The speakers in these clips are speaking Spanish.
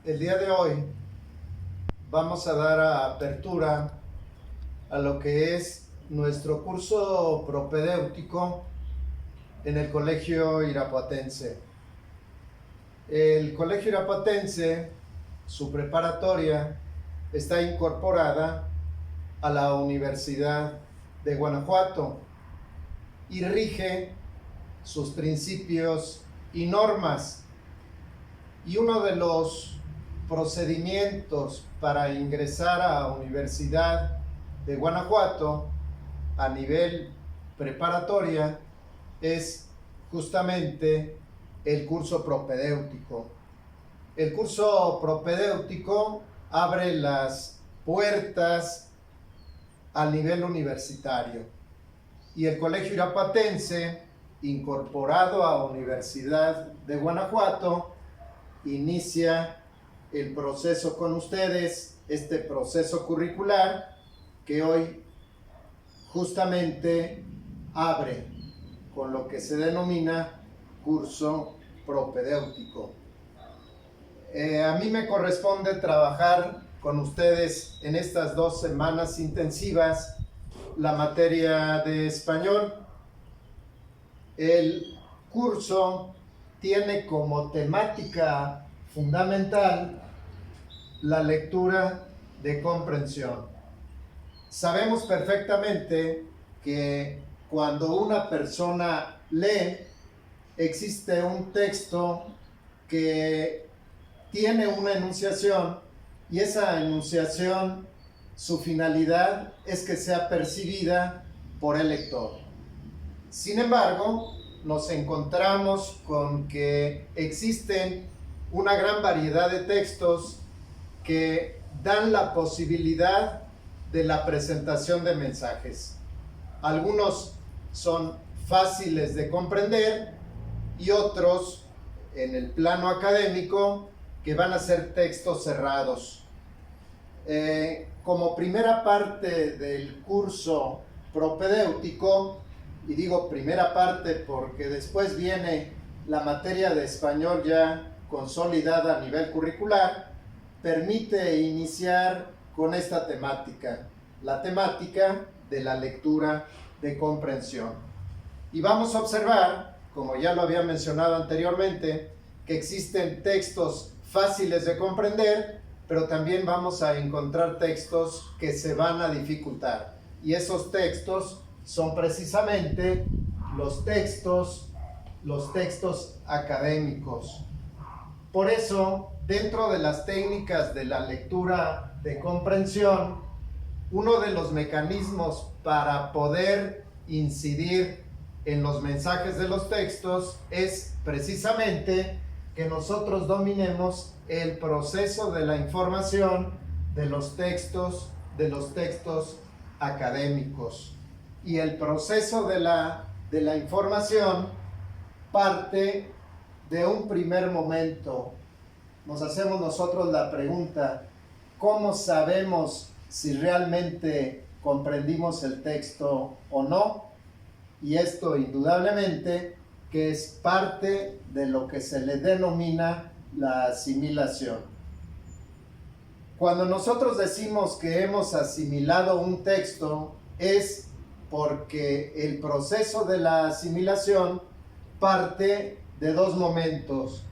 El día de hoy vamos a dar apertura a lo que es nuestro curso propedéutico en el Colegio Irapuatense. El Colegio Irapuatense, su preparatoria, está incorporada a la Universidad de Guanajuato y rige sus principios y normas. Y uno de los procedimientos para ingresar a la Universidad de Guanajuato a nivel preparatoria es justamente el curso propedéutico. El curso propedéutico abre las puertas al nivel universitario y el Colegio Irapuatense, incorporado a la Universidad de Guanajuato, inicia el proceso con ustedes, este proceso curricular que hoy justamente abre con lo que se denomina curso propedéutico. A mí me corresponde trabajar con ustedes en estas 2 semanas intensivas la materia de español. El curso tiene como temática fundamental la lectura de comprensión. Sabemos perfectamente que cuando una persona lee, existe un texto que tiene una enunciación y esa enunciación, su finalidad es que sea percibida por el lector. Sin embargo, nos encontramos con que existen una gran variedad de textos que dan la posibilidad de la presentación de mensajes. Algunos son fáciles de comprender y otros, en el plano académico, que van a ser textos cerrados. Como primera parte del curso propedéutico, y digo primera parte porque después viene la materia de español ya consolidada a nivel curricular, permite iniciar con esta temática, la temática de la lectura de comprensión. Y vamos a observar, como ya lo había mencionado anteriormente, que existen textos fáciles de comprender, pero también vamos a encontrar textos que se van a dificultar. Y esos textos son precisamente los textos académicos. Por eso, dentro de las técnicas de la lectura de comprensión, uno de los mecanismos para poder incidir en los mensajes de los textos es precisamente que nosotros dominemos el proceso de la información de los textos académicos. Y el proceso de la información parte de un primer momento. Nos hacemos nosotros la pregunta, ¿cómo sabemos si realmente comprendimos el texto o no? Y esto indudablemente que es parte de lo que se le denomina la asimilación. Cuando nosotros decimos que hemos asimilado un texto, es porque el proceso de la asimilación parte de 2 momentos,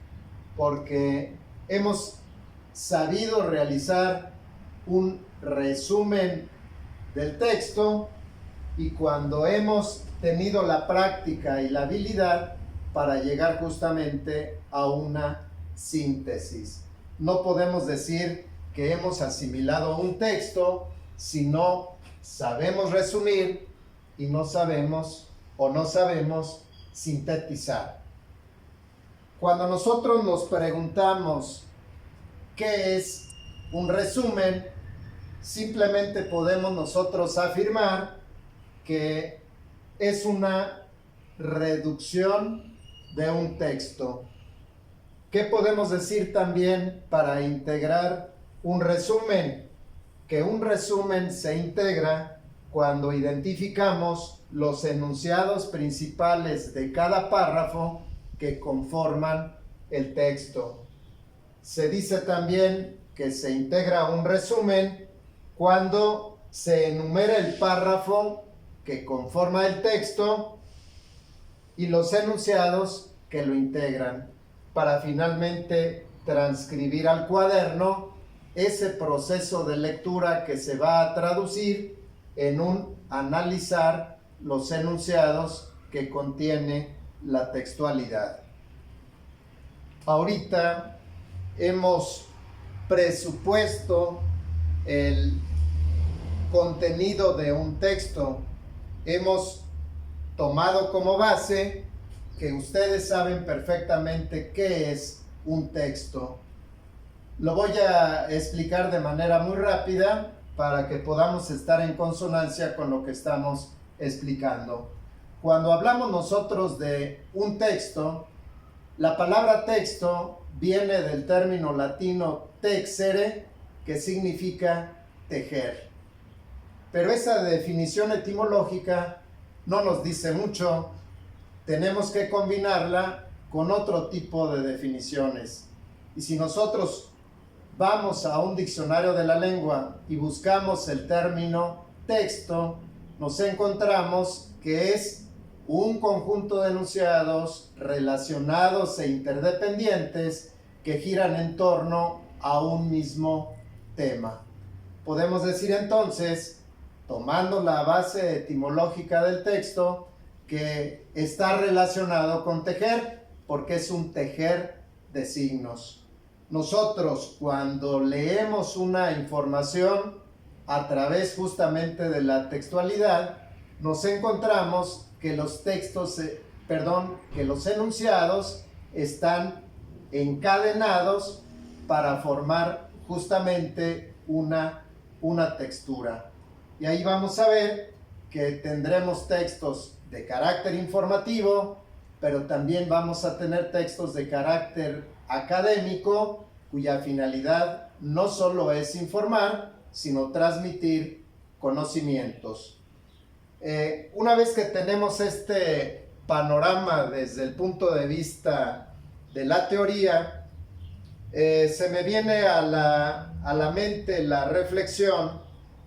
porque hemos sabido realizar un resumen del texto y cuando hemos tenido la práctica y la habilidad para llegar justamente a una síntesis. No podemos decir que hemos asimilado un texto si no sabemos resumir y no sabemos sintetizar. Cuando nosotros nos preguntamos qué es un resumen, simplemente podemos nosotros afirmar que es una reducción de un texto. ¿Qué podemos decir también para integrar un resumen? Que un resumen se integra cuando identificamos los enunciados principales de cada párrafo que conforman el texto. Se dice también que se integra un resumen cuando se enumera el párrafo que conforma el texto y los enunciados que lo integran, para finalmente transcribir al cuaderno ese proceso de lectura que se va a traducir en un analizar los enunciados que contiene la textualidad. Ahorita hemos presupuesto el contenido de un texto. Hemos tomado como base que ustedes saben perfectamente qué es un texto. Lo voy a explicar de manera muy rápida para que podamos estar en consonancia con lo que estamos explicando. Cuando hablamos nosotros de un texto, la palabra texto viene del término latino texere, que significa tejer. Pero esa definición etimológica no nos dice mucho. Tenemos que combinarla con otro tipo de definiciones. Y si nosotros vamos a un diccionario de la lengua y buscamos el término texto, nos encontramos que es un conjunto de enunciados relacionados e interdependientes que giran en torno a un mismo tema. Podemos decir entonces, tomando la base etimológica del texto, que está relacionado con tejer, porque es un tejer de signos. Nosotros, cuando leemos una información a través justamente de la textualidad, nos encontramos que los enunciados están encadenados para formar justamente una textura. Y ahí vamos a ver que tendremos textos de carácter informativo, pero también vamos a tener textos de carácter académico, cuya finalidad no solo es informar, sino transmitir conocimientos. Una vez que tenemos este panorama desde el punto de vista de la teoría, se me viene a la mente la reflexión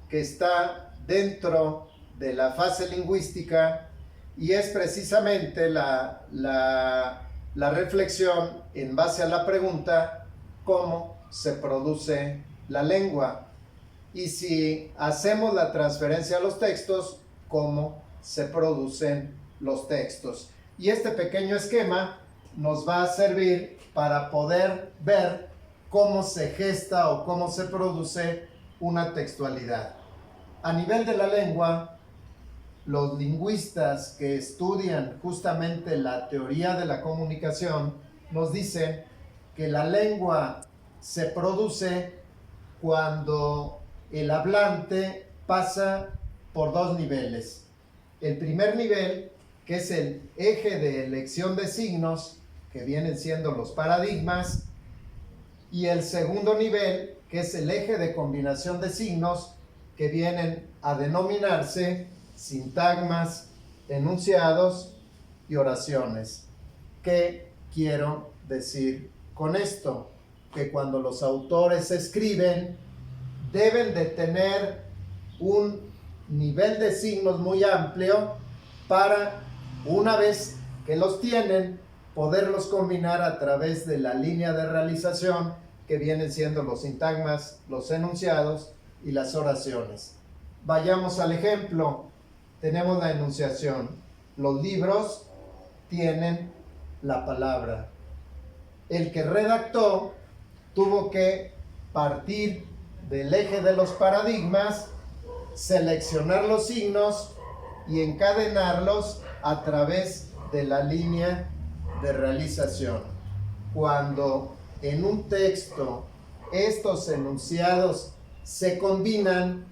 que está dentro de la fase lingüística, y es precisamente la reflexión en base a la pregunta: ¿cómo se produce la lengua? Y si hacemos la transferencia a los textos, ¿cómo se producen los textos? Y este pequeño esquema nos va a servir para poder ver cómo se gesta o cómo se produce una textualidad. A nivel de la lengua, los lingüistas que estudian justamente la teoría de la comunicación nos dicen que la lengua se produce cuando el hablante pasa por dos niveles. El primer nivel, que es el eje de elección de signos, que vienen siendo los paradigmas, y el segundo nivel, que es el eje de combinación de signos, que vienen a denominarse sintagmas, enunciados y oraciones. ¿Qué quiero decir con esto? Que cuando los autores escriben, deben de tener un nivel de signos muy amplio para, una vez que los tienen, poderlos combinar a través de la línea de realización, que vienen siendo los sintagmas, los enunciados y las oraciones. Vayamos al ejemplo. Tenemos la enunciación. Los libros tienen la palabra. El que redactó tuvo que partir del eje de los paradigmas, seleccionar los signos y encadenarlos a través de la línea de realización. Cuando en un texto estos enunciados se combinan,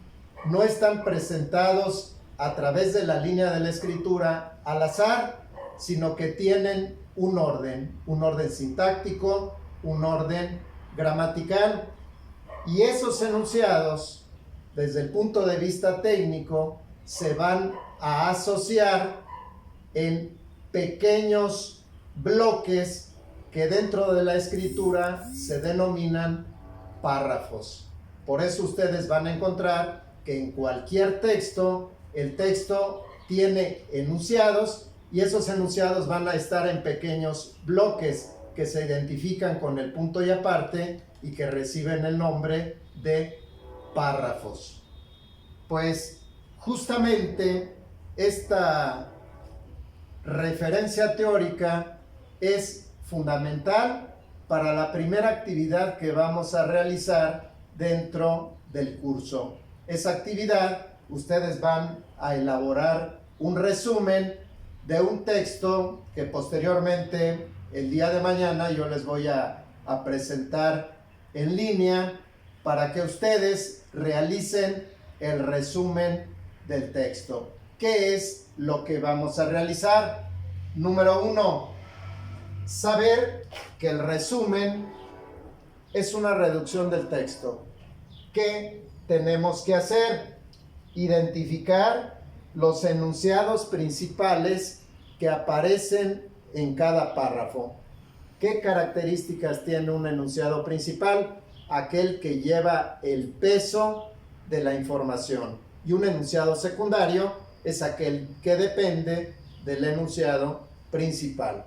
no están presentados a través de la línea de la escritura al azar, sino que tienen un orden sintáctico, un orden gramatical. Y esos enunciados, desde el punto de vista técnico, se van a asociar en pequeños bloques que dentro de la escritura se denominan párrafos. Por eso ustedes van a encontrar que en cualquier texto, el texto tiene enunciados y esos enunciados van a estar en pequeños bloques que se identifican con el punto y aparte y que reciben el nombre de párrafos. Pues justamente esta referencia teórica es fundamental para la primera actividad que vamos a realizar dentro del curso. Esa actividad, ustedes van a elaborar un resumen de un texto que posteriormente, el día de mañana, yo les voy a presentar en línea para que ustedes realicen el resumen del texto. ¿Qué es lo que vamos a realizar? Número 1, saber que el resumen es una reducción del texto. ¿Qué tenemos que hacer? Identificar los enunciados principales que aparecen en cada párrafo. ¿Qué características tiene un enunciado principal? Aquel que lleva el peso de la información. Y un enunciado secundario es aquel que depende del enunciado principal.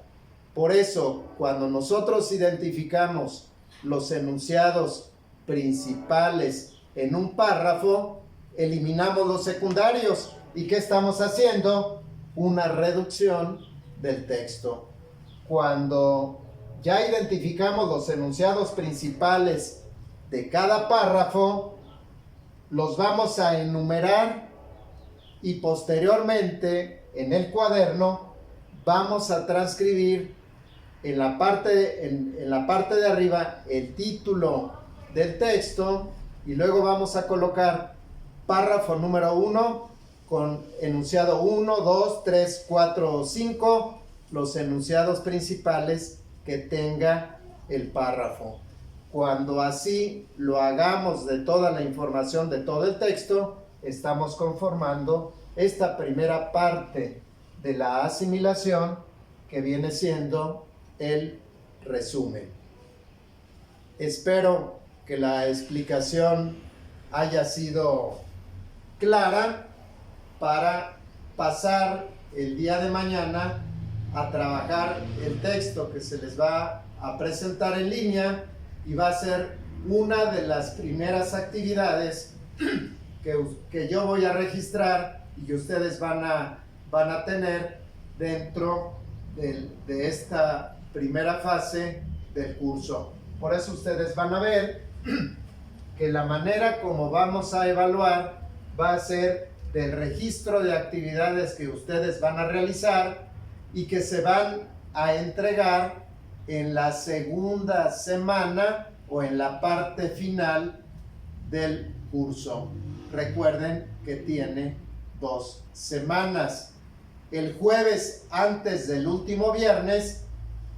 Por eso, cuando nosotros identificamos los enunciados principales en un párrafo, eliminamos los secundarios. ¿Y qué estamos haciendo? Una reducción del texto. Cuando ya identificamos los enunciados principales de cada párrafo, los vamos a enumerar y posteriormente en el cuaderno vamos a transcribir en la parte de arriba el título del texto y luego vamos a colocar párrafo número 1 con enunciado 1, 2, 3, 4 o 5, los enunciados principales que tenga el párrafo. Cuando así lo hagamos de toda la información de todo el texto, estamos conformando esta primera parte de la asimilación que viene siendo el resumen. Espero que la explicación haya sido clara para pasar el día de mañana a trabajar el texto que se les va a presentar en línea y va a ser una de las primeras actividades que yo voy a registrar y que ustedes van a tener dentro de esta primera fase del curso. Por eso ustedes van a ver que la manera como vamos a evaluar va a ser del registro de actividades que ustedes van a realizar y que se van a entregar en la segunda semana o en la parte final del curso. Recuerden que tiene 2 semanas. El jueves antes del último viernes,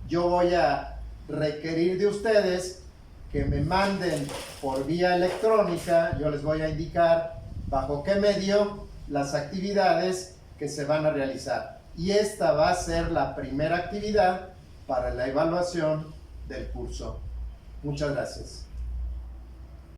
yo voy a requerir de ustedes que me manden por vía electrónica, yo les voy a indicar bajo qué medio las actividades que se van a realizar. Y esta va a ser la primera actividad para la evaluación del curso. Muchas gracias.